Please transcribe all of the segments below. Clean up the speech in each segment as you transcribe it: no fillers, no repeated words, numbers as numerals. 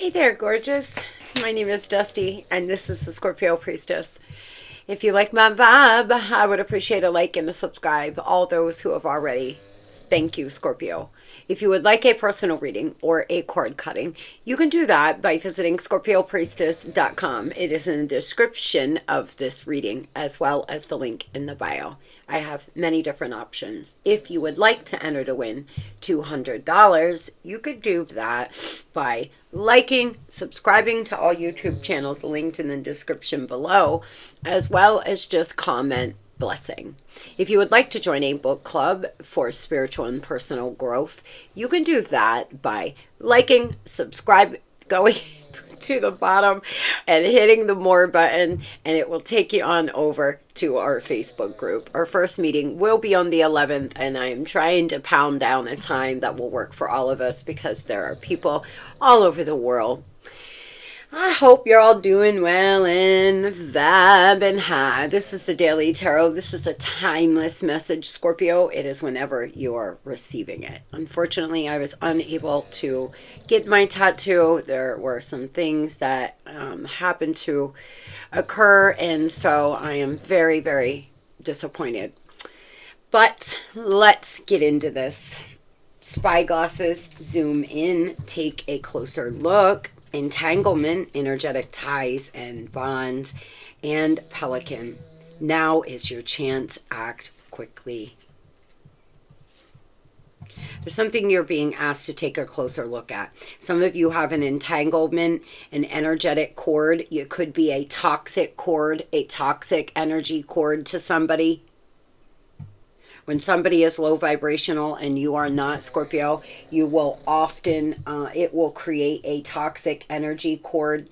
Hey there, gorgeous. My name is Dusty, and this is the Scorpiopriestess. If you like my vibe, I would appreciate a like and a subscribe. All those who have already, thank you, Scorpio. If you would like a personal reading or a cord cutting, you can do that by visiting Scorpiopriestess.com. It is in the description of this reading as well as the link in the bio. I have many different options. If you would like to enter to win $200, you could do that by liking, subscribing to all YouTube channels linked in the description below, as well as just comment blessing. If you would like to join a book club for spiritual and personal growth, you can do that by liking, subscribe, going to the bottom and hitting the more button, and it will take you on over to our Facebook group. Our first meeting will be on the 11th, and I am trying to pound down a time that will work for all of us because there are people all over the world. I hope you're all doing well and vibing high. This is the Daily Tarot. This is a timeless message, Scorpio. It is whenever you are receiving it. Unfortunately, I was unable to get my tattoo. There were some things that happened to occur, and so I am very, very disappointed. But let's get into this. Spyglasses, zoom in, take a closer look. Entanglement, energetic ties and bonds, and Pelican. Now is your chance. Act quickly. There's something you're being asked to take a closer look at. Some of you have an entanglement, an energetic cord. It could be a toxic cord, a toxic energy cord to somebody. When somebody is low vibrational and you are not, Scorpio, you will often, it will create a toxic energy cord.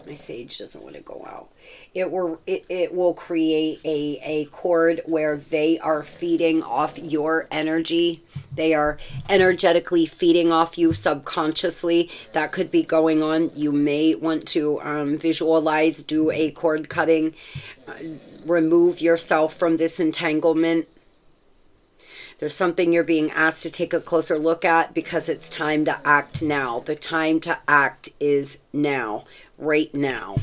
My sage doesn't want to go out. It will create a cord where they are feeding off your energy. They are energetically feeding off you subconsciously. That could be going on. You may want to visualize, do a cord cutting, remove yourself from this entanglement. There's something you're being asked to take a closer look at because it's time to act now. The time to act is now, right now.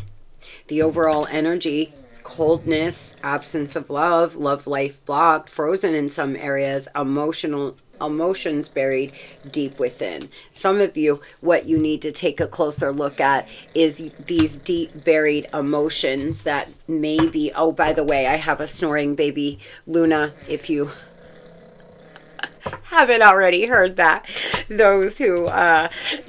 The overall energy, coldness, absence of love, love life blocked, frozen in some areas, emotions buried deep within. Some of you, what you need to take a closer look at is these deep buried emotions that may be, oh, by the way, I have a snoring baby, Luna, if you haven't already heard that. Those who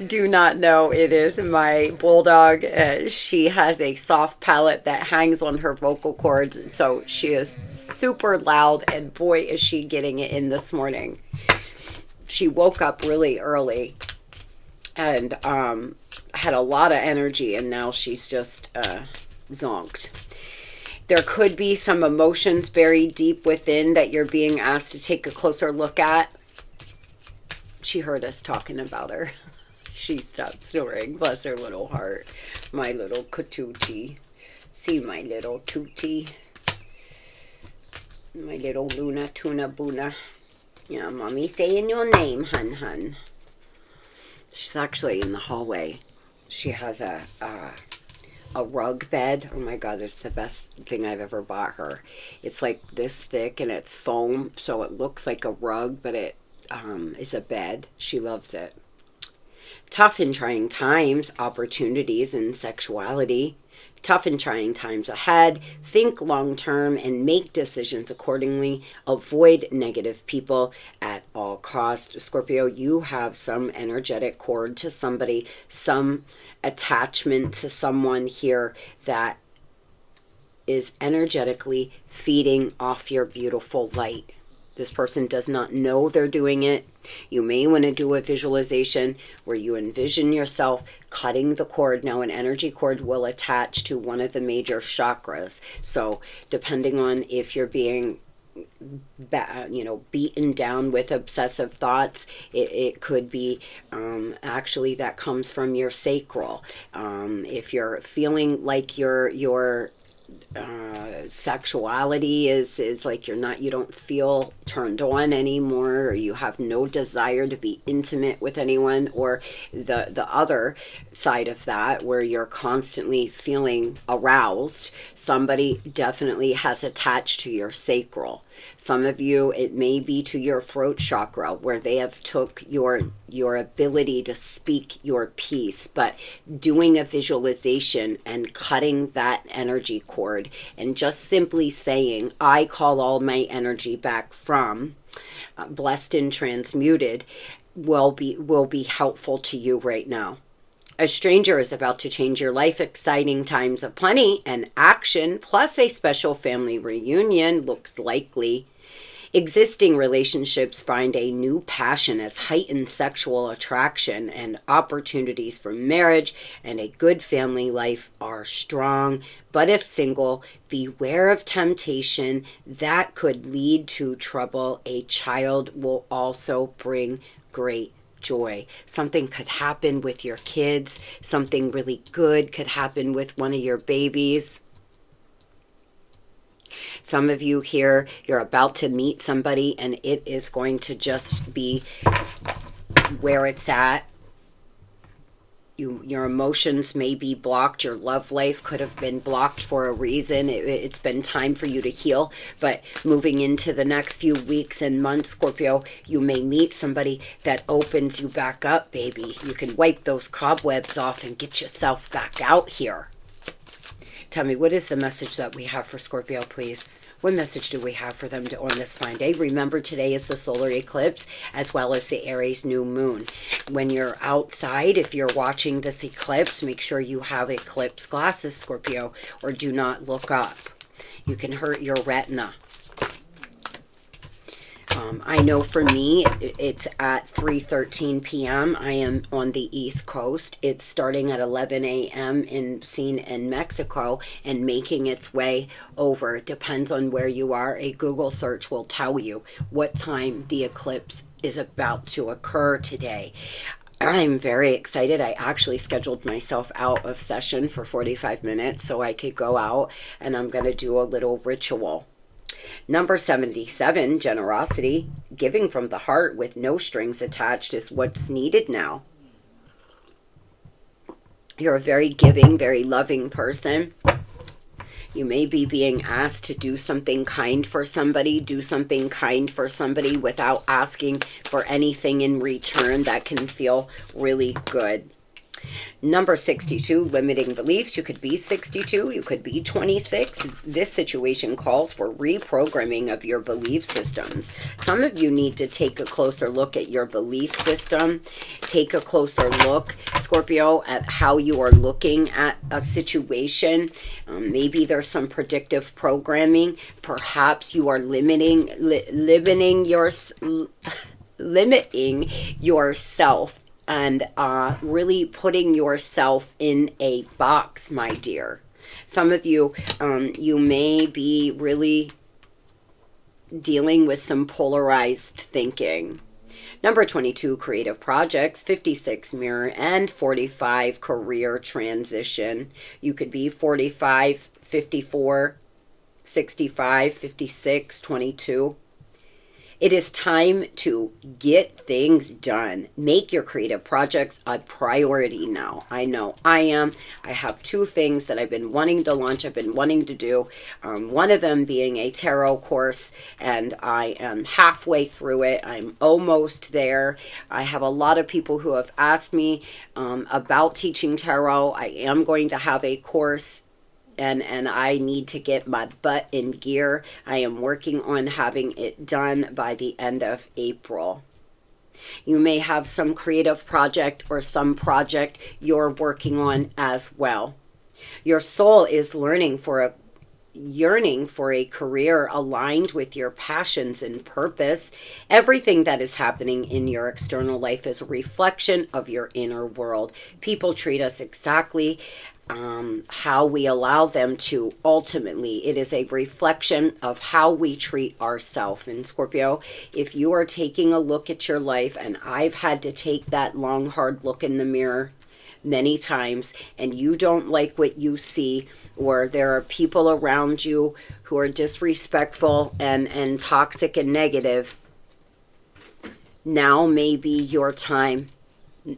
do not know, it is my bulldog. She has a soft palate that hangs on her vocal cords, so she is super loud, and boy is she getting it in this morning. She woke up really early and had a lot of energy, and now she's just zonked. There could be some emotions buried deep within that you're being asked to take a closer look at. She heard us talking about her. She stopped snoring. Bless her little heart. My little katootie. See my little tootie. My little Luna Tuna Boona. Yeah, mommy saying your name, hun hun. She's actually in the hallway. She has a rug bed. Oh my god, it's the best thing I've ever bought her. It's like this thick and it's foam, so it looks like a rug, but it is a bed. She loves it. Tough and trying times, opportunities and sexuality. Tough and trying times ahead. Think long term and make decisions accordingly. Avoid negative people at all costs. Scorpio, you have some energetic cord to somebody, some attachment to someone here that is energetically feeding off your beautiful light. This person does not know they're doing it. You may want to do a visualization where you envision yourself cutting the cord. Now, an energy cord will attach to one of the major chakras. So depending on if you're being beaten down with obsessive thoughts, it could be actually that comes from your sacral. If you're feeling like you're sexuality is like you don't feel turned on anymore, or you have no desire to be intimate with anyone, or the other side of that where you're constantly feeling aroused. Somebody definitely has attached to your sacral. Some of you, it may be to your throat chakra, where they have took your ability to speak your piece. But doing a visualization and cutting that energy cord and just simply saying, I call all my energy back from blessed and transmuted, will be helpful to you right now. A stranger is about to change your life. Exciting times of plenty and action, plus a special family reunion looks likely. Existing relationships find a new passion as heightened sexual attraction, and opportunities for marriage and a good family life are strong. But if single, beware of temptation that could lead to trouble. A child will also bring great joy. Something could happen with your kids. Something really good could happen with one of your babies. Some of you here, you're about to meet somebody and it is going to just be where it's at. Your emotions may be blocked. Your love life could have been blocked for a reason. It's been time for you to heal. But moving into the next few weeks and months, Scorpio, you may meet somebody that opens you back up, baby. You can wipe those cobwebs off and get yourself back out here. Tell me, what is the message that we have for Scorpio, please? What message do we have for them on this fine day? Remember, today is the solar eclipse as well as the Aries new moon. When you're outside, if you're watching this eclipse, make sure you have eclipse glasses, Scorpio, or do not look up. You can hurt your retina. I know for me, it's at 3:13 p.m. I am on the East Coast. It's starting at 11 a.m. seen in Mexico and making its way over. It depends on where you are. A Google search will tell you what time the eclipse is about to occur today. I'm very excited. I actually scheduled myself out of session for 45 minutes so I could go out, and I'm going to do a little ritual. Number 77, generosity, giving from the heart with no strings attached is what's needed now. You're a very giving, very loving person. You may be being asked to do something kind for somebody. Do something kind for somebody without asking for anything in return. That can feel really good. Number 62, limiting beliefs. You could be 62, you could be 26. This situation calls for reprogramming of your belief systems. Some of you need to take a closer look at your belief system. Take a closer look, Scorpio, at how you are looking at a situation. Maybe there's some predictive programming. Perhaps you are limiting yourself and really putting yourself in a box, my dear. Some of you, you may be really dealing with some polarized thinking. Number 22, creative projects. 56, mirror. And 45, career transition. You could be 45, 54, 65, 56, 22. It is time to get things done. Make your creative projects a priority now. I know I am. I have two things that I've been wanting to launch, I've been wanting to do. One of them being a tarot course, and I am halfway through it. I'm almost there. I have a lot of people who have asked me about teaching tarot. I am going to have a course, and I need to get my butt in gear. I am working on having it done by the end of April. You may have some creative project or some project you're working on as well. Your soul is yearning for a career aligned with your passions and purpose. Everything that is happening in your external life is a reflection of your inner world. People treat us exactly how we allow them to. Ultimately, it is a reflection of how we treat ourselves. And Scorpio, if you are taking a look at your life, and I've had to take that long, hard look in the mirror, many times and you don't like what you see, or there are people around you who are disrespectful and toxic and negative, now may be your time.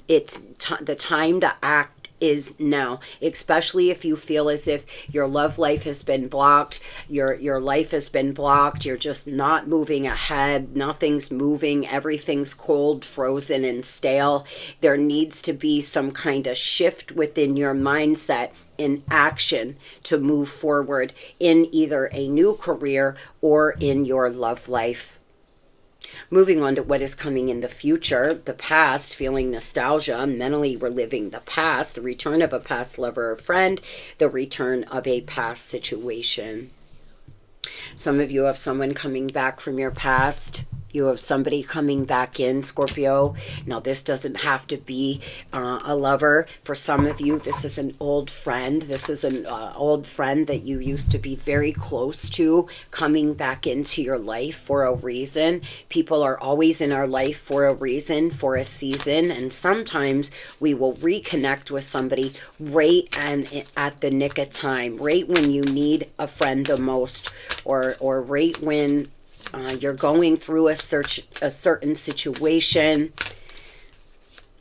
It's the time to act is now, especially if you feel as if your love life has been blocked, your life has been blocked, you're just not moving ahead, nothing's moving, everything's cold, frozen, and stale. There needs to be some kind of shift within your mindset in action to move forward in either a new career or in your love life. Moving on to what is coming in the future, the past, feeling nostalgia, mentally reliving the past, the return of a past lover or friend, the return of a past situation. Some of you have someone coming back from your past. You have somebody coming back in, Scorpio. Now, this doesn't have to be a lover. For some of you, this is an old friend. This is an old friend that you used to be very close to coming back into your life for a reason. People are always in our life for a reason, for a season. And sometimes we will reconnect with somebody right and at the nick of time, right when you need a friend the most, or right when you're going through a certain situation.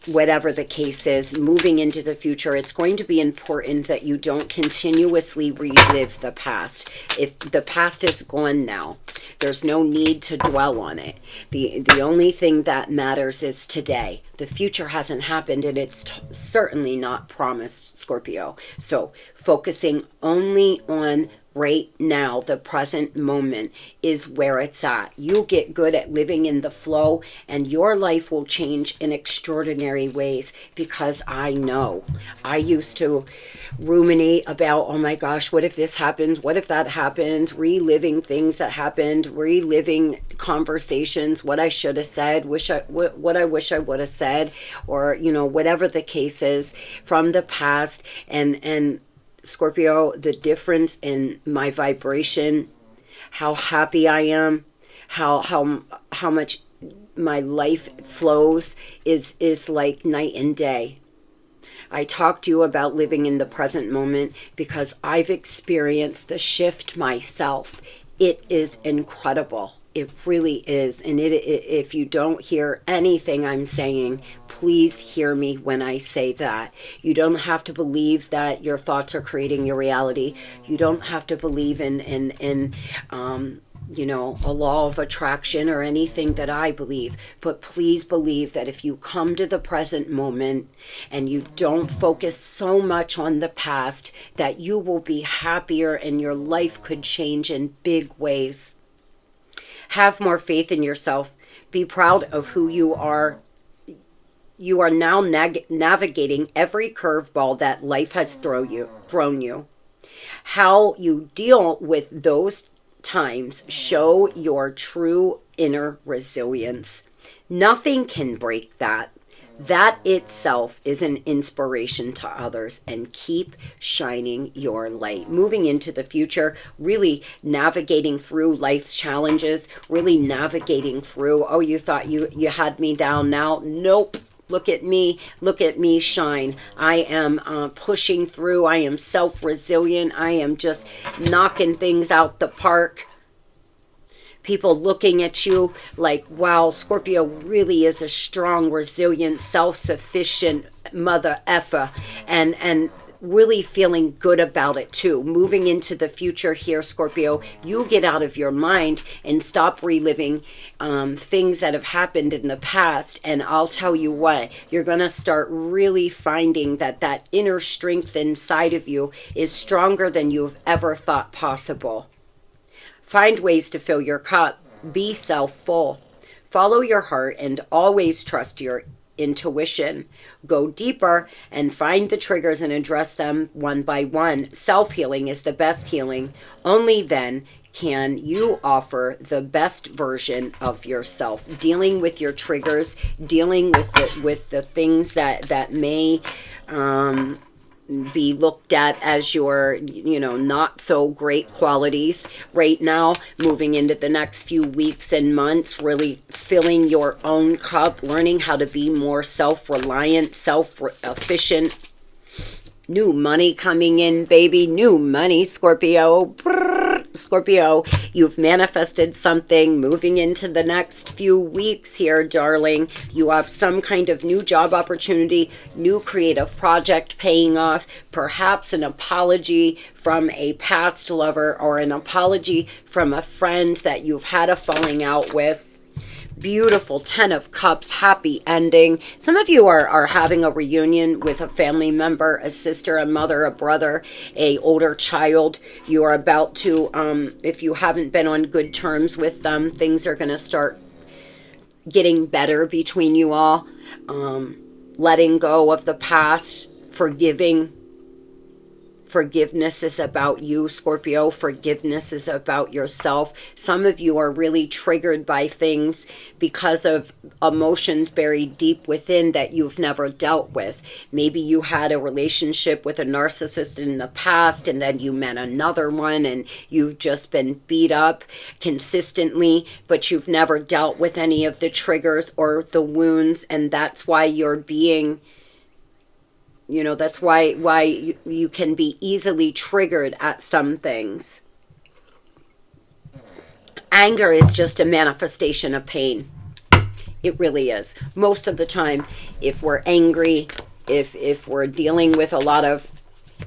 Whatever the case is, moving into the future, it's going to be important that you don't continuously relive the past. If the past is gone now, there's no need to dwell on it. The only thing that matters is today. The future hasn't happened, and it's certainly not promised, Scorpio. So focusing only on right now, the present moment, is where it's at. You get good at living in the flow, and your life will change in extraordinary ways, because I know. I used to ruminate about, oh my gosh, what if this happens? What if that happens? Reliving things that happened, reliving conversations, what I should have said, what I wish I would have said, or, whatever the case is from the past. And Scorpio, the difference in my vibration, how happy I am, how much my life flows is like night and day. I talk to you about living in the present moment because I've experienced the shift myself. It is incredible. It really is. And if you don't hear anything I'm saying, please hear me when I say that. You don't have to believe that your thoughts are creating your reality. You don't have to believe in a law of attraction or anything that I believe. But please believe that if you come to the present moment and you don't focus so much on the past, that you will be happier and your life could change in big ways. Have more faith in yourself. Be proud of who you are. You are now navigating every curveball that life has thrown you. How you deal with those times show your true inner resilience. Nothing can break that. That itself is an inspiration to others, and keep shining your light. Moving into the future, really navigating through life's challenges, really navigating through, oh, you thought you had me down now? Nope. Look at me shine. I am pushing through. I am self-resilient. I am just knocking things out the park. People looking at you like, wow, Scorpio really is a strong, resilient, self-sufficient mother effer, and really feeling good about it too. Moving into the future here, Scorpio, you get out of your mind and stop reliving things that have happened in the past. And I'll tell you what, you're going to start really finding that inner strength inside of you is stronger than you've ever thought possible. Find ways to fill your cup. Be self-full. Follow your heart and always trust your intuition. Go deeper and find the triggers and address them one by one. Self-healing is the best healing. Only then can you offer the best version of yourself. Dealing with your triggers, dealing with the things that may be looked at as your, not so great qualities right now, moving into the next few weeks and months, really filling your own cup, learning how to be more self-reliant, self-efficient, New money coming in, baby. New money, Scorpio. Brrr, Scorpio, you've manifested something moving into the next few weeks here, darling. You have some kind of new job opportunity, new creative project paying off, perhaps an apology from a past lover or an apology from a friend that you've had a falling out with. Beautiful 10 of Cups, happy ending. Some of you are having a reunion with a family member, a sister, a mother, a brother, a older child. You are about to, if you haven't been on good terms with them, things are going to start getting better between you all. Letting go of the past, forgiving. Forgiveness is about you, Scorpio. Forgiveness is about yourself. Some of you are really triggered by things because of emotions buried deep within that you've never dealt with. Maybe you had a relationship with a narcissist in the past and then you met another one and you've just been beat up consistently, but you've never dealt with any of the triggers or the wounds, and that's why you're being... You know, that's why you can be easily triggered at some things. Anger is just a manifestation of pain. It really is. Most of the time, if we're angry, if we're dealing with a lot of,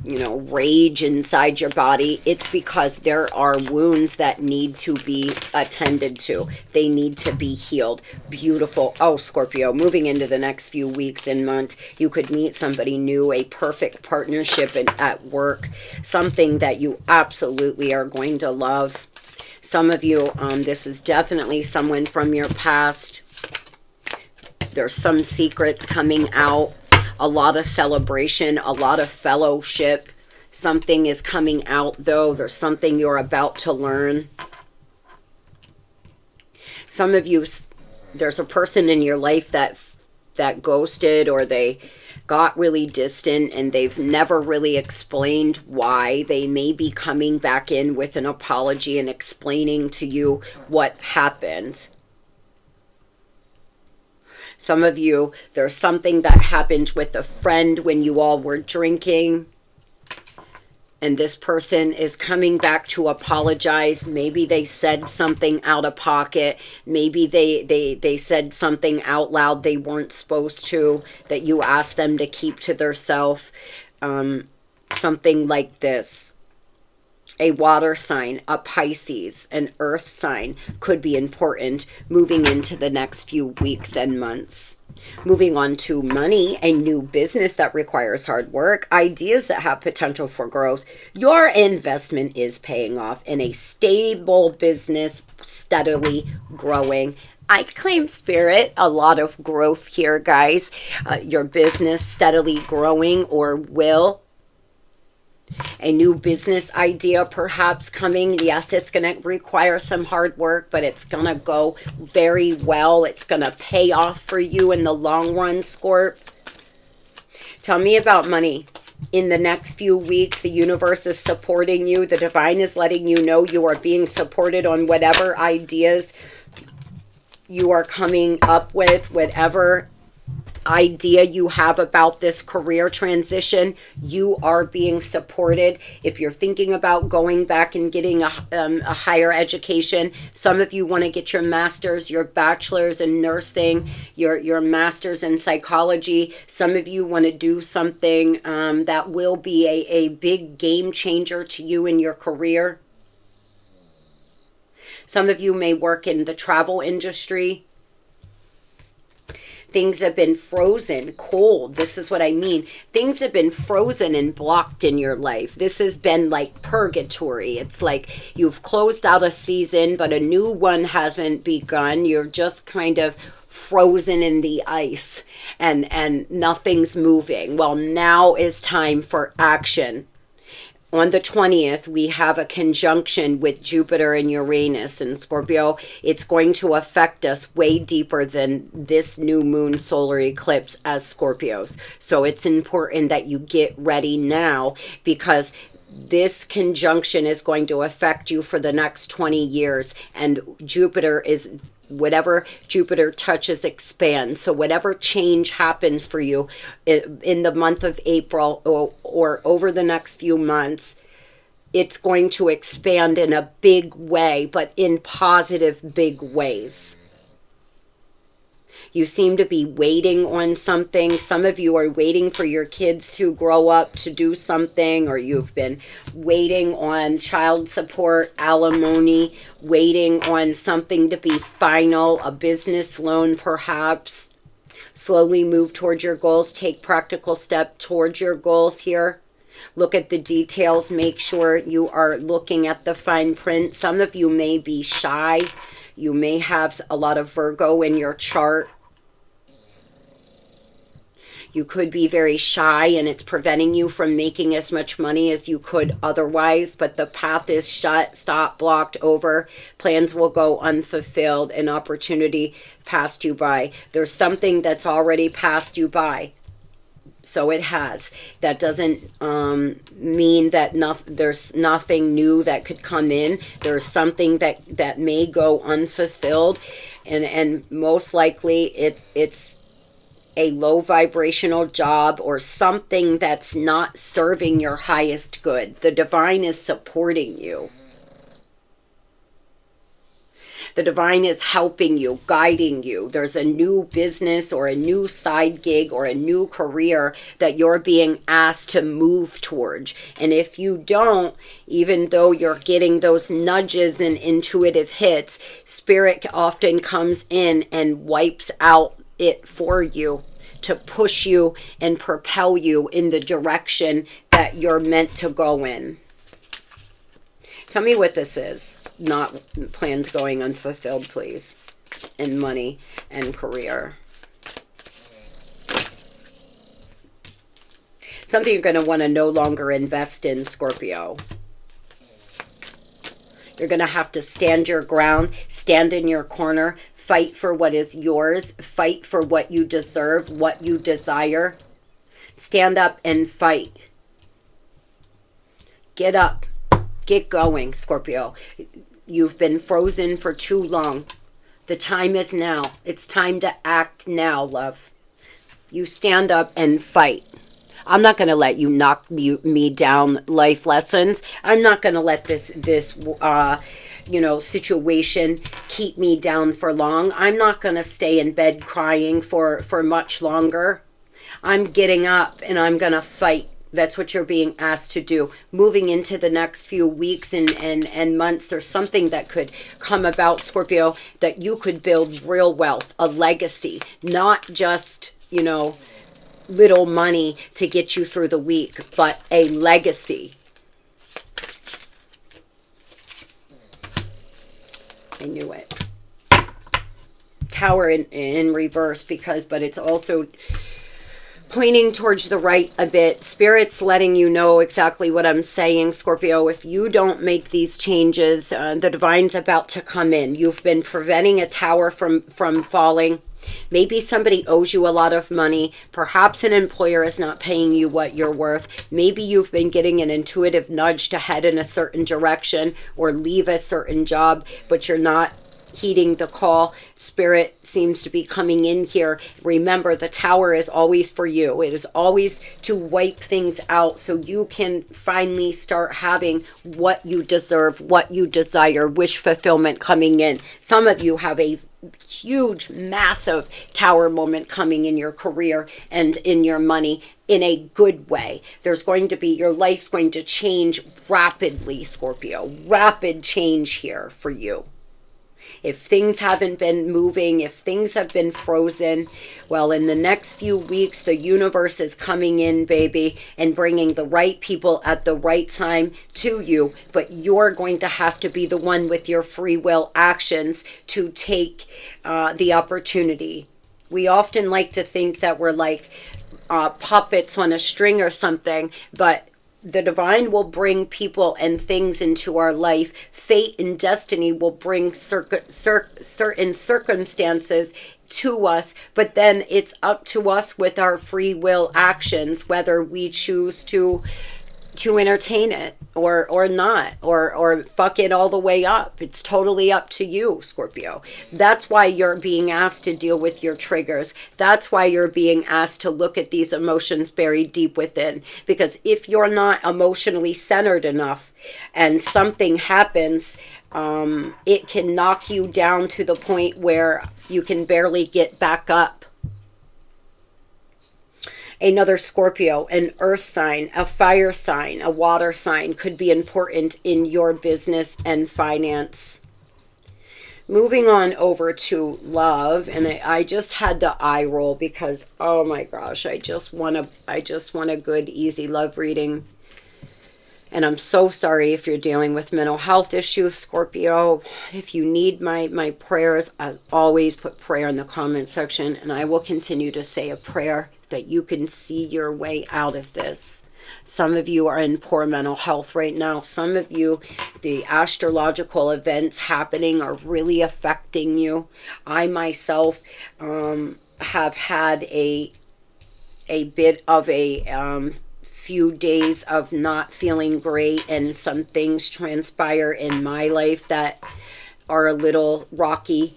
you know, rage inside your body, it's because there are wounds that need to be attended to. They need to be healed. Beautiful. Oh, Scorpio, moving into the next few weeks and months, you could meet somebody new, a perfect partnership at work, something that you absolutely are going to love. Some of you, this is definitely someone from your past. There's some secrets coming out. A lot of celebration, a lot of fellowship. Something is coming out, though. There's something you're about to learn. Some of you, there's a person in your life that ghosted, or they got really distant and they've never really explained why. They may be coming back in with an apology and explaining to you what happened. Some of you, there's something that happened with a friend when you all were drinking, and this person is coming back to apologize. Maybe they said something out of pocket. Maybe they said something out loud they weren't supposed to, that you asked them to keep to themselves. Something like this. A water sign, a Pisces, an earth sign could be important moving into the next few weeks and months. Moving on to money, a new business that requires hard work, ideas that have potential for growth. Your investment is paying off in a stable business, steadily growing. I claim, Spirit, a lot of growth here, guys. Your business steadily growing, or will. A new business idea perhaps coming. Yes, it's going to require some hard work, but it's going to go very well. It's going to pay off for you in the long run, Scorp. Tell me about money. In the next few weeks, the universe is supporting you. The divine is letting you know you are being supported on whatever ideas you are coming up with, whatever idea you have about this career transition. You are being supported. If you're thinking about going back and getting a higher education, some of you want to get your master's, your bachelor's in nursing, your master's in psychology. Some of you want to do something that will be a big game changer to you in your career. Some of you may work in the travel industry. Things have been frozen, cold. This is what I mean. Things have been frozen and blocked in your life. This has been like purgatory. It's like you've closed out a season, but a new one hasn't begun. You're just kind of frozen in the ice and nothing's moving. Well, now is time for action. On the 20th, we have a conjunction with Jupiter and Uranus and Scorpio. It's going to affect us way deeper than this new moon solar eclipse as Scorpios. So it's important that you get ready now, because this conjunction is going to affect you for the next 20 years. And Jupiter is Whatever Jupiter touches expands. So whatever change happens for you in the month of April or over the next few months, it's going to expand in a big way, but in positive big ways. You seem to be waiting on something. Some of you are waiting for your kids to grow up to do something, or you've been waiting on child support, alimony, waiting on something to be final, a business loan perhaps. Slowly move towards your goals. Take practical step towards your goals here. Look at the details. Make sure you are looking at the fine print. Some of you may be shy. You may have a lot of Virgo in your chart. You could be very shy and it's preventing you from making as much money as you could otherwise, but the path is shut, stopped, blocked, over. Plans will go unfulfilled, an opportunity passed you by. There's something that's already passed you by. So it has. That doesn't mean that there's nothing new that could come in. There's something that may go unfulfilled, and most likely it's a low vibrational job or something that's not serving your highest good. The divine is supporting you. The divine is helping you, guiding you. There's a new business or a new side gig or a new career that you're being asked to move towards. And if you don't, even though you're getting those nudges and intuitive hits, Spirit often comes in and wipes out it for you to push you and propel you in the direction that you're meant to go in. Tell me what this is. Not plans going unfulfilled, please. And money and career. Something you're going to want to no longer invest in, Scorpio. You're going to have to stand your ground, stand in your corner, fight for what is yours, fight for what you deserve, what you desire. Stand up and fight. Get up. Get going, Scorpio. You've been frozen for too long. The time is now. It's time to act now, love. You stand up and fight. I'm not going to let you knock me down life lessons. I'm not going to let this situation keep me down for long. I'm not going to stay in bed crying for much longer. I'm getting up and I'm going to fight. That's what you're being asked to do. Moving into the next few weeks and months, there's something that could come about, Scorpio, that you could build real wealth, a legacy, not just, little money to get you through the week, but a legacy. I knew it. Tower in reverse but it's also pointing towards the right a bit. Spirit's letting you know exactly what I'm saying, Scorpio. If you don't make these changes, the divine's about to come in. You've been preventing a tower from falling. Maybe somebody owes you a lot of money. Perhaps an employer is not paying you what you're worth. Maybe you've been getting an intuitive nudge to head in a certain direction or leave a certain job, but you're not heeding the call. Spirit seems to be coming in here. Remember, the tower is always for you. It is always to wipe things out so you can finally start having what you deserve, what you desire, wish fulfillment coming in. Some of you have a huge, massive tower moment coming in your career and in your money in a good way. There's going to be, your life's going to change rapidly, Scorpio. Rapid change here for you. If things haven't been moving, if things have been frozen, well, in the next few weeks, the universe is coming in, baby, and bringing the right people at the right time to you. But you're going to have to be the one with your free will actions to take the opportunity. We often like to think that we're like puppets on a string or something, but the divine will bring people and things into our life. Fate and destiny will bring certain circumstances to us, but then it's up to us with our free will actions, whether we choose to to entertain it or not, or fuck it all the way up. It's totally up to you, Scorpio. That's why you're being asked to deal with your triggers. That's why you're being asked to look at these emotions buried deep within. Because if you're not emotionally centered enough and something happens, it can knock you down to the point where you can barely get back up. Another Scorpio, an earth sign, a fire sign, a water sign could be important in your business and finance. Moving on over to love, and I just had to eye roll because, oh my gosh, I just want a good, easy love reading. And I'm so sorry if you're dealing with mental health issues, Scorpio. If you need my prayers, as always, put prayer in the comment section, and I will continue to say a prayer that you can see your way out of this. Some of you are in poor mental health right now. Some of you, the astrological events happening are really affecting you. I myself have had a bit of a few days of not feeling great, and some things transpire in my life that are a little rocky.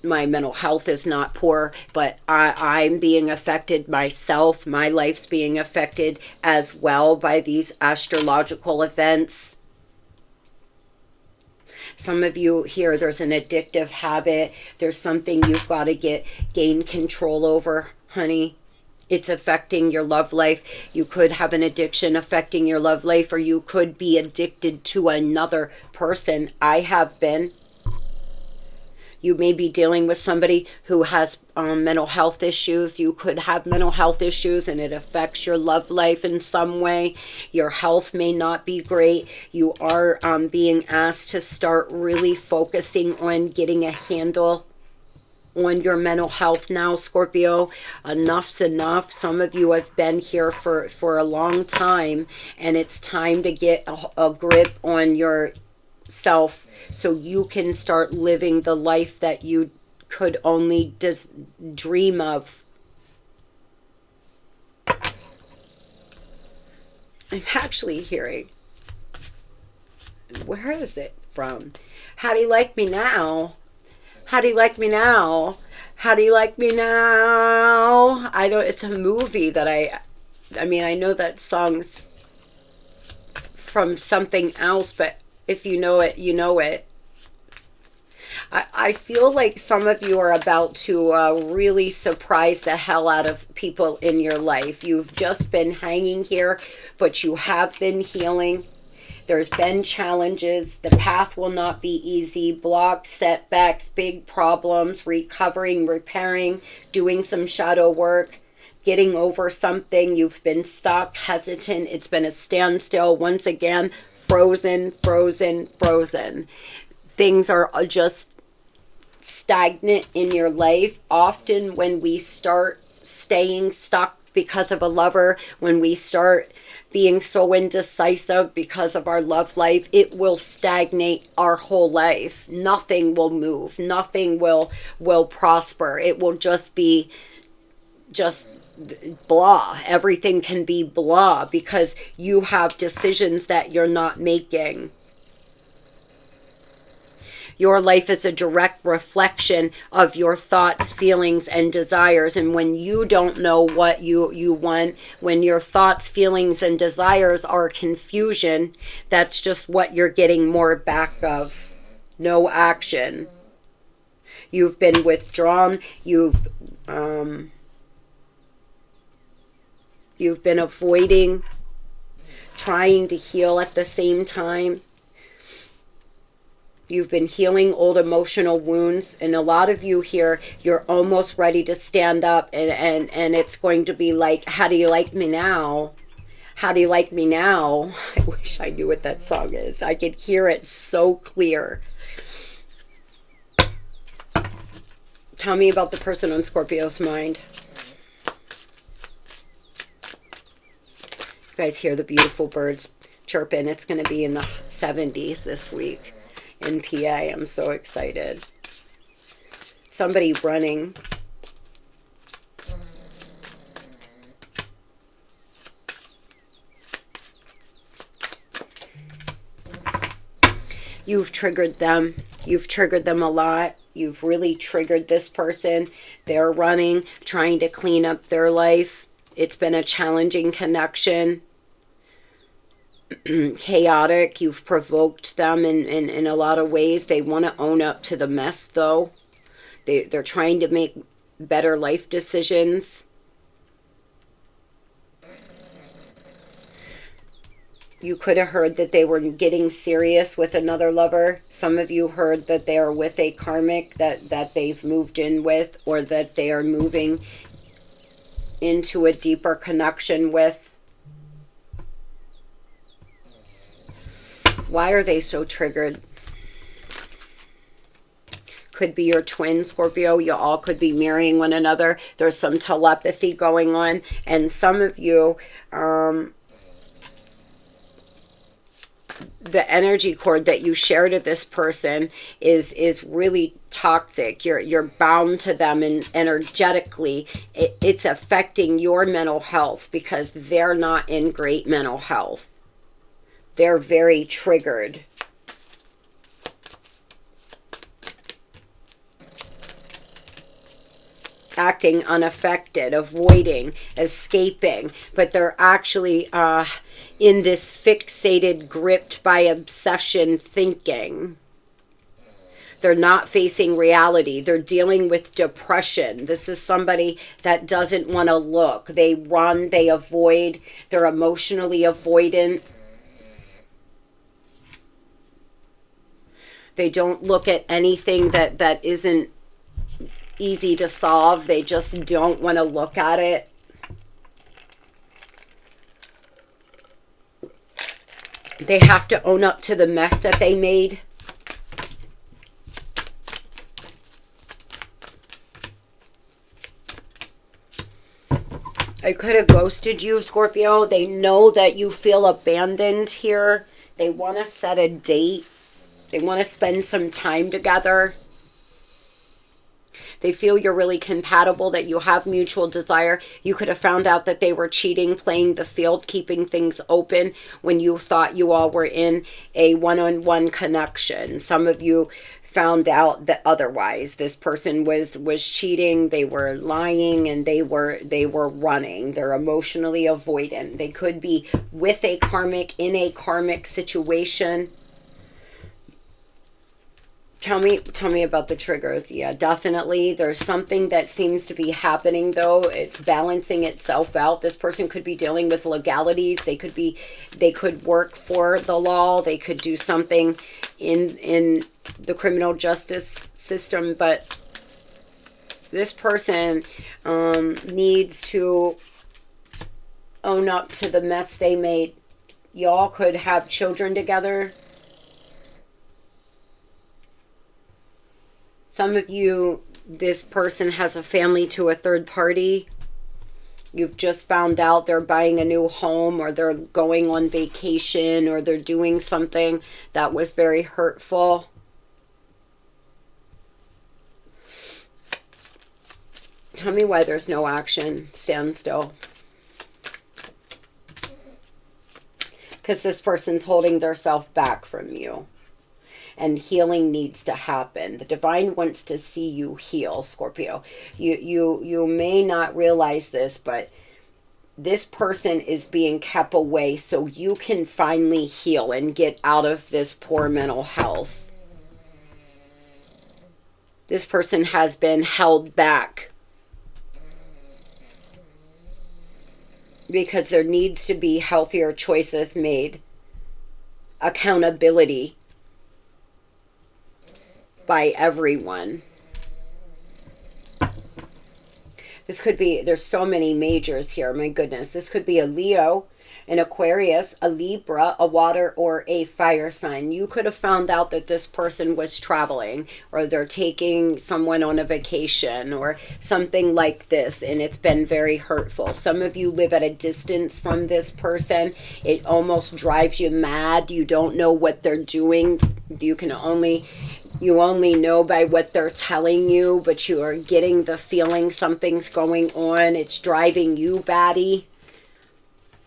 My mental health is not poor, but I'm being affected myself. My life's being affected as well by these astrological events. Some of you here, there's an addictive habit. There's something you've got to gain control over, honey. It's affecting your love life. You could have an addiction affecting your love life, or you could be addicted to another person. I have been. You may be dealing with somebody who has mental health issues. You could have mental health issues and it affects your love life in some way. Your health may not be great. You are being asked to start really focusing on getting a handle on your mental health now, Scorpio. Enough's enough. Some of you have been here for a long time, and it's time to get a grip on your self so you can start living the life that you could only just dream of. I'm actually hearing, where is it from? How do you like me now? How do you like me now? How do you like me now? I don't, it's a movie that I mean, I know that song's from something else, but if you know it, you know it. I feel like some of you are about to really surprise the hell out of people in your life. You've just been hanging here, but you have been healing. There's been challenges. The path will not be easy. Blocks, setbacks, big problems, recovering, repairing, doing some shadow work, getting over something. You've been stuck, hesitant. It's been a standstill. Once again, frozen, frozen, frozen. Things are just stagnant in your life. Often when we start staying stuck because of a lover, when we start being so indecisive because of our love life, it will stagnate our whole life. Nothing will move. Nothing will prosper. It will just be just blah. Everything can be blah because you have decisions that you're not making. Your life is a direct reflection of your thoughts, feelings, and desires. And when you don't know what you want, when your thoughts, feelings, and desires are confusion, that's just what you're getting more back of. No action. You've been withdrawn. You've been avoiding, trying to heal at the same time. You've been healing old emotional wounds, and a lot of you here, you're almost ready to stand up, and it's going to be like, how do you like me now? How do you like me now? I wish I knew what that song is. I could hear it so clear. Tell me about the person on Scorpio's mind. You guys hear the beautiful birds chirping. It's going to be in the 70s this week. In PA, I'm so excited. Somebody running. You've triggered them. You've triggered them a lot. You've really triggered this person. They're running, trying to clean up their life. It's been a challenging connection. Chaotic. You've provoked them in a lot of ways. They want to own up to the mess, though. They're trying to make better life decisions. You could have heard that they were getting serious with another lover. Some of you heard that they are with a karmic that they've moved in with, or that they are moving into a deeper connection with. Why are they so triggered? Could be your twin, Scorpio. You all could be marrying one another. There's some telepathy going on. And some of you, the energy cord that you share to this person is really toxic. You're bound to them, and energetically it's affecting your mental health because they're not in great mental health. They're very triggered. Acting unaffected, avoiding, escaping, but they're actually in this fixated, gripped by obsession thinking. They're not facing reality. They're dealing with depression. This is somebody that doesn't want to look. They run, they avoid, they're emotionally avoidant. They don't look at anything that isn't easy to solve. They just don't want to look at it. They have to own up to the mess that they made. I could have ghosted you, Scorpio. They know that you feel abandoned here. They want to set a date. They want to spend some time together. They feel you're really compatible, that you have mutual desire. You could have found out that they were cheating, playing the field, keeping things open when you thought you all were in a one-on-one connection. Some of you found out that otherwise. This person was cheating, they were lying, and they were running. They're emotionally avoidant. They could be with a karmic, in a karmic situation. Tell me about the triggers. Yeah, definitely. There's something that seems to be happening, though. It's balancing itself out. This person could be dealing with legalities. They could work for the law. They could do something in the criminal justice system. But this person needs to own up to the mess they made. Y'all could have children together. Some of you, this person has a family to a third party. You've just found out they're buying a new home, or they're going on vacation, or they're doing something that was very hurtful. Tell me why there's no action. Stand still. Because this person's holding themselves back from you. And healing needs to happen. The divine wants to see you heal, Scorpio. You may not realize this, but this person is being kept away so you can finally heal and get out of this poor mental health. This person has been held back because there needs to be healthier choices made. Accountability by everyone. This could be, there's so many majors here, my goodness. This could be a Leo, an Aquarius, a Libra, a water, or a fire sign. You could have found out that this person was traveling, or they're taking someone on a vacation, or something like this, and it's been very hurtful. Some of you live at a distance from this person. It almost drives you mad. You don't know what they're doing. You only know by what they're telling you, but you are getting the feeling something's going on. It's driving you batty.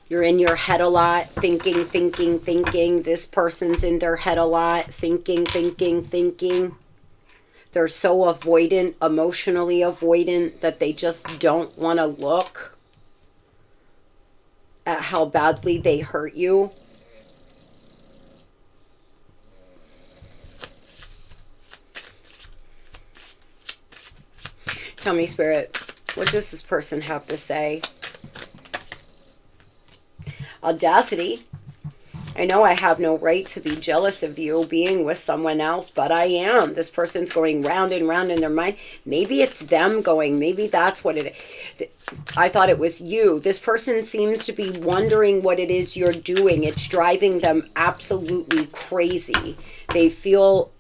You're in your head a lot, thinking, thinking, thinking. This person's in their head a lot, thinking, thinking, thinking. They're so avoidant, emotionally avoidant, that they just don't want to look at how badly they hurt you. Tell me, Spirit, what does this person have to say? Audacity. I know I have no right to be jealous of you being with someone else, but I am. This person's going round and round in their mind. Maybe it's them going. Maybe that's what it is. I thought it was you. This person seems to be wondering what it is you're doing. It's driving them absolutely crazy. They feel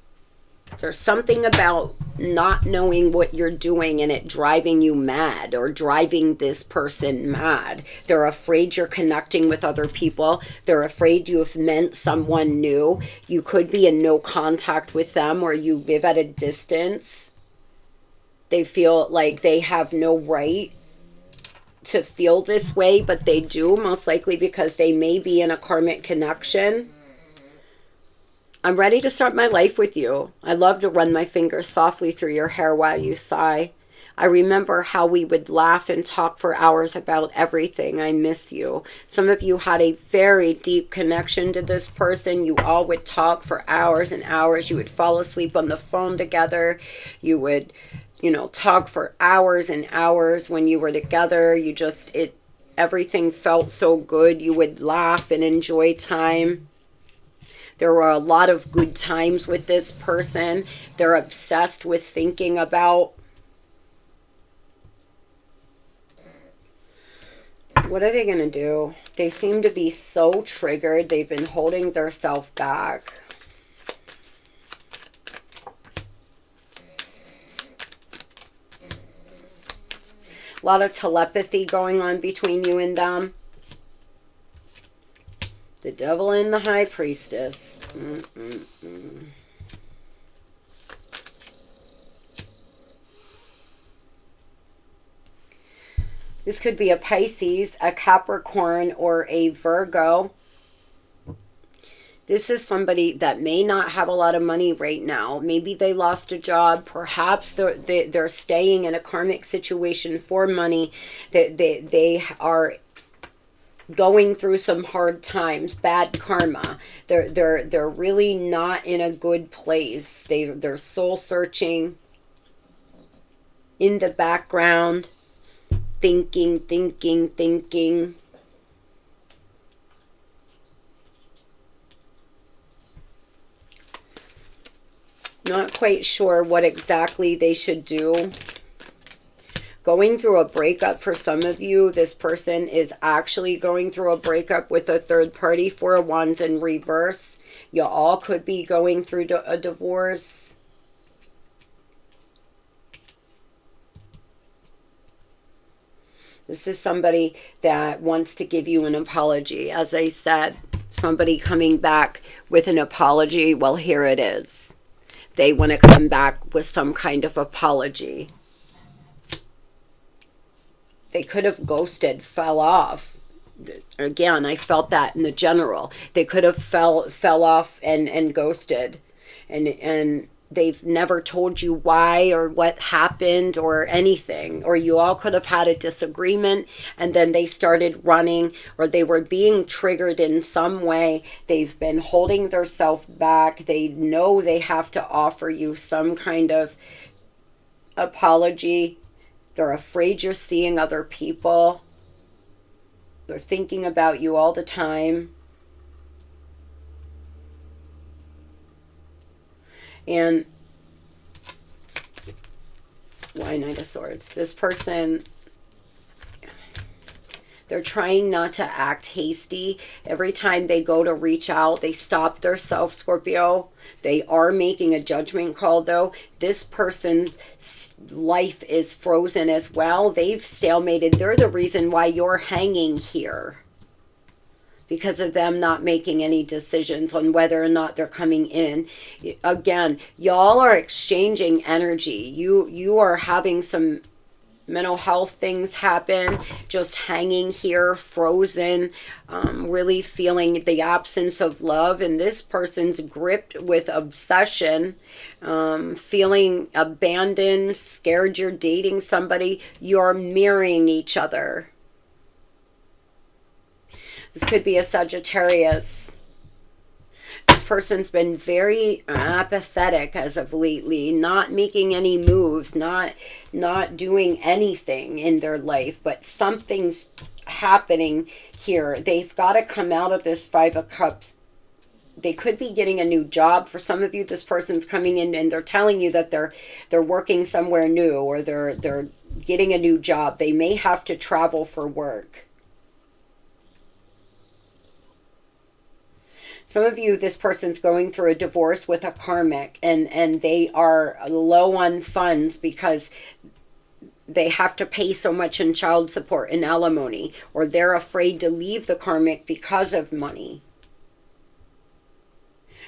there's something about not knowing what you're doing and it driving you mad, or driving this person mad. They're afraid you're connecting with other people. They're afraid you have met someone new. You could be in no contact with them, or you live at a distance. They feel like they have no right to feel this way, but they do, most likely because they may be in a karmic connection. I'm ready to start my life with you. I love to run my fingers softly through your hair while you sigh. I remember how we would laugh and talk for hours about everything. I miss you. Some of you had a very deep connection to this person. You all would talk for hours and hours. You would fall asleep on the phone together. You would, talk for hours and hours when you were together. Everything felt so good. You would laugh and enjoy time. There were a lot of good times with this person. They're obsessed with thinking about, what are they going to do? They seem to be so triggered. They've been holding themselves back. A lot of telepathy going on between you and them. The Devil and the High Priestess. This could be a Pisces, a Capricorn, or a Virgo. This is somebody that may not have a lot of money right now. Maybe they lost a job. Perhaps they're staying in a karmic situation for money. They are going through some hard times, bad karma. They're really not in a good place. They're soul searching in the background, thinking. Not quite sure what exactly they should do. Going through a breakup for some of you. This person is actually going through a breakup with a third party. Four of Wands in reverse. You all could be going through a divorce. This is somebody that wants to give you an apology. As I said, somebody coming back with an apology. Well, here it is. They want to come back with some kind of apology. They could have ghosted, fell off. Again, I felt that in the general. They could have fell off and ghosted. And they've never told you why or what happened or anything. Or you all could have had a disagreement and then they started running, or they were being triggered in some way. They've been holding themselves back. They know they have to offer you some kind of apology. They're afraid you're seeing other people. They're thinking about you all the time. And why Knight of Swords? This person, they're trying not to act hasty. Every time they go to reach out, they stop themselves, Scorpio. They are making a judgment call, though. This person's life is frozen as well. They've stalemated. They're the reason why you're hanging here, because of them not making any decisions on whether or not they're coming in. Again, y'all are exchanging energy. You are having some mental health things happen, just hanging here, frozen, really feeling the absence of love. And this person's gripped with obsession, feeling abandoned, scared you're dating somebody. You're mirroring each other. This could be a Sagittarius. This person's been very apathetic as of lately, not making any moves, not doing anything in their life, but something's happening here. They've got to come out of this Five of Cups. They could be getting a new job. For some of you, this person's coming in and they're telling you that they're working somewhere new, or they're getting a new job. They may have to travel for work. Some of you, this person's going through a divorce with a karmic, and they are low on funds because they have to pay so much in child support and alimony, or they're afraid to leave the karmic because of money.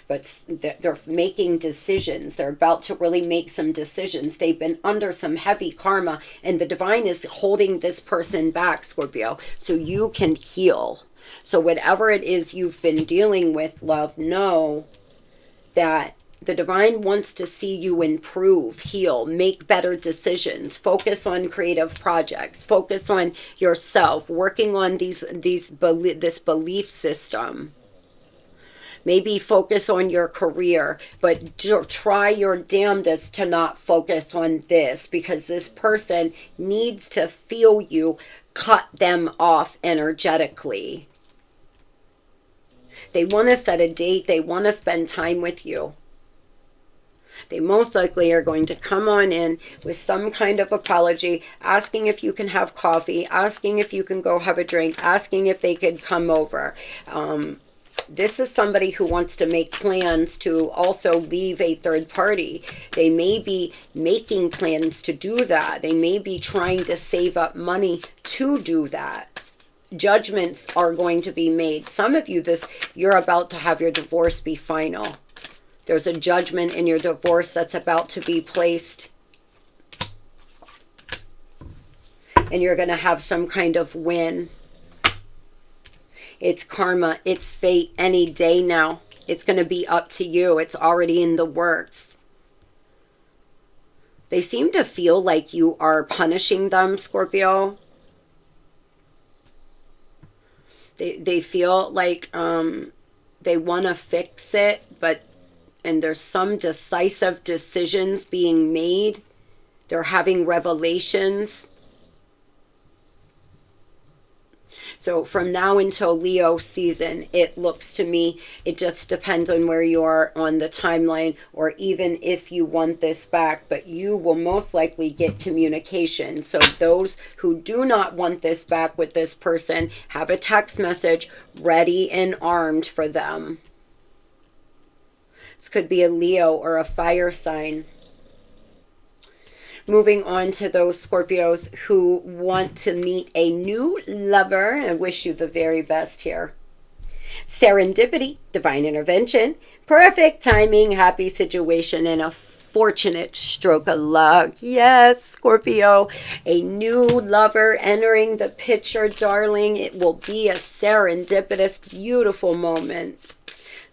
But they're making decisions. They're about to really make some decisions. They've been under some heavy karma, and the divine is holding this person back, Scorpio, so you can heal. So whatever it is you've been dealing with, love, know that the divine wants to see you improve, heal, make better decisions, focus on creative projects, focus on yourself, working on this belief system. Maybe focus on your career, but try your damnedest to not focus on this, because this person needs to feel you cut them off energetically. They want to set a date. They want to spend time with you. They most likely are going to come on in with some kind of apology, asking if you can have coffee, asking if you can go have a drink, asking if they could come over. This is somebody who wants to make plans to also leave a third party. They may be making plans to do that. They may be trying to save up money to do that. Judgments are going to be made. Some of you, you're about to have your divorce be final. There's a judgment in your divorce that's about to be placed. And you're going to have some kind of win. It's karma. It's fate any day now. It's going to be up to you. It's already in the works. They seem to feel like you are punishing them, Scorpio. They feel like they want to fix it, and there's some decisive decisions being made. They're having revelations. So from now until Leo season, it looks to me, it just depends on where you are on the timeline, or even if you want this back, but you will most likely get communication. So those who do not want this back with this person, have a text message ready and armed for them. This could be a Leo or a fire sign. Moving on to those Scorpios who want to meet a new lover. I wish you the very best here. Serendipity, divine intervention, perfect timing, happy situation, and a fortunate stroke of luck. Yes, Scorpio, a new lover entering the picture, darling. It will be a serendipitous, beautiful moment.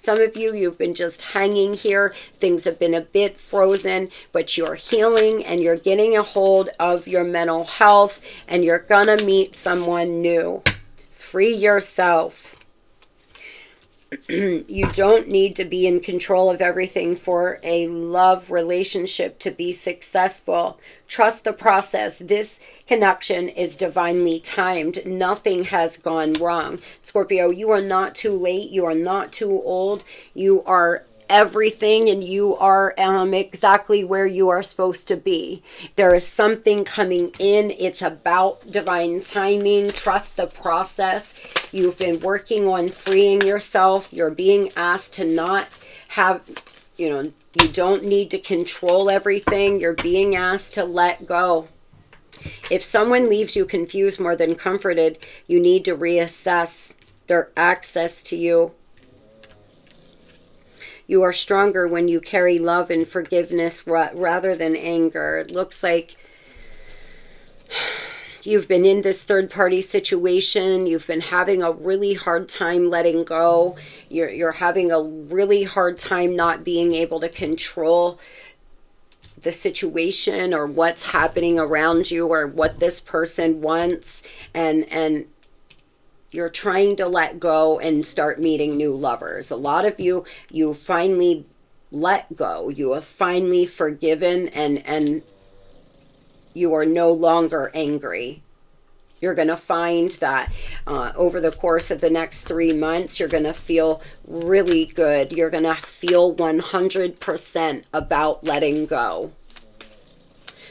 Some of you, you've been just hanging here. Things have been a bit frozen, but you're healing and you're getting a hold of your mental health, and you're gonna meet someone new. Free yourself. You don't need to be in control of everything for a love relationship to be successful. Trust the process. This connection is divinely timed. Nothing has gone wrong. Scorpio, you are not too late. You are not too old. You are everything, and you are exactly where you are supposed to be. There is something coming in. It's about divine timing. Trust the process. You've been working on freeing yourself. You're being asked to not have, you don't need to control everything. You're being asked to let go. If someone leaves you confused more than comforted, you need to reassess their access to you. You are stronger when you carry love and forgiveness rather than anger. It looks like You've been in this third-party situation. You've been having a really hard time letting go. You're having a really hard time not being able to control the situation or what's happening around you or what this person wants. And you're trying to let go and start meeting new lovers. A lot of you finally let go. You have finally forgiven, and you are no longer angry. You're going to find that over the course of the next 3 months, you're going to feel really good. You're going to feel 100% about letting go.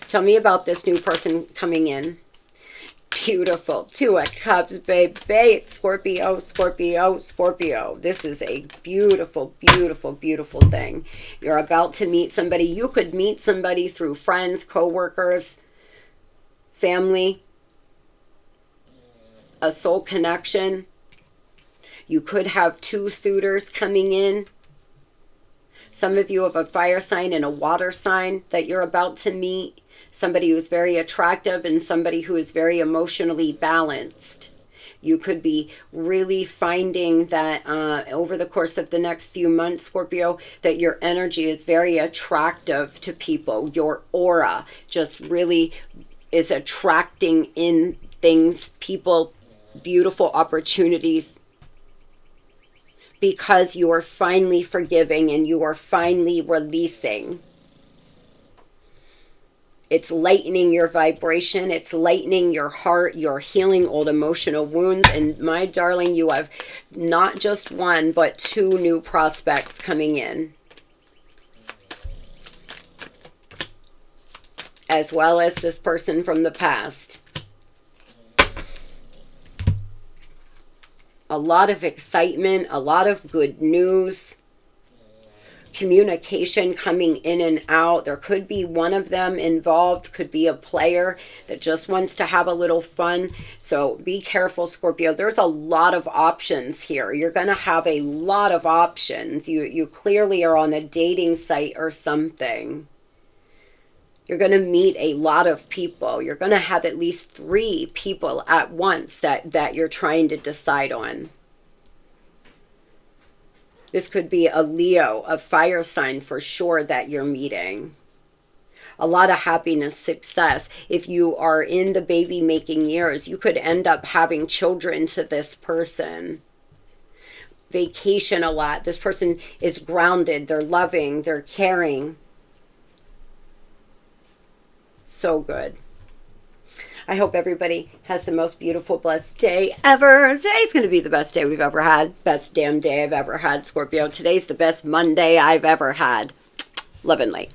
Tell me about this new person coming in. Beautiful. 2 of Cups, baby. Scorpio, Scorpio, Scorpio. This is a beautiful, beautiful, beautiful thing. You're about to meet somebody. You could meet somebody through friends, co-workers, family, a soul connection. You could have 2 suitors coming in. Some of you have a fire sign and a water sign that you're about to meet. Somebody who's very attractive and somebody who is very emotionally balanced. You could be really finding that over the course of the next few months, Scorpio, that your energy is very attractive to people. Your aura just really is attracting in things, people, beautiful opportunities, because you are finally forgiving and you are finally releasing. It's lightening your vibration. It's lightening your heart. You're healing old emotional wounds. And my darling, you have not just 1, but 2 new prospects coming in. As well as this person from the past. A lot of excitement, a lot of good news. Communication coming in and out. There could be one of them involved, could be a player that just wants to have a little fun. So be careful, Scorpio. There's a lot of options here. You're going to have a lot of options. You clearly are on a dating site or something. You're going to meet a lot of people. You're going to have at least 3 people at once that you're trying to decide on. This could be a Leo, a fire sign for sure that you're meeting. A lot of happiness, success. If you are in the baby making years, you could end up having children to this person. Vacation a lot. This person is grounded. They're loving. They're caring. So good. I hope everybody has the most beautiful, blessed day ever. Today's going to be the best day we've ever had. Best damn day I've ever had, Scorpio. Today's the best Monday I've ever had. Love and light.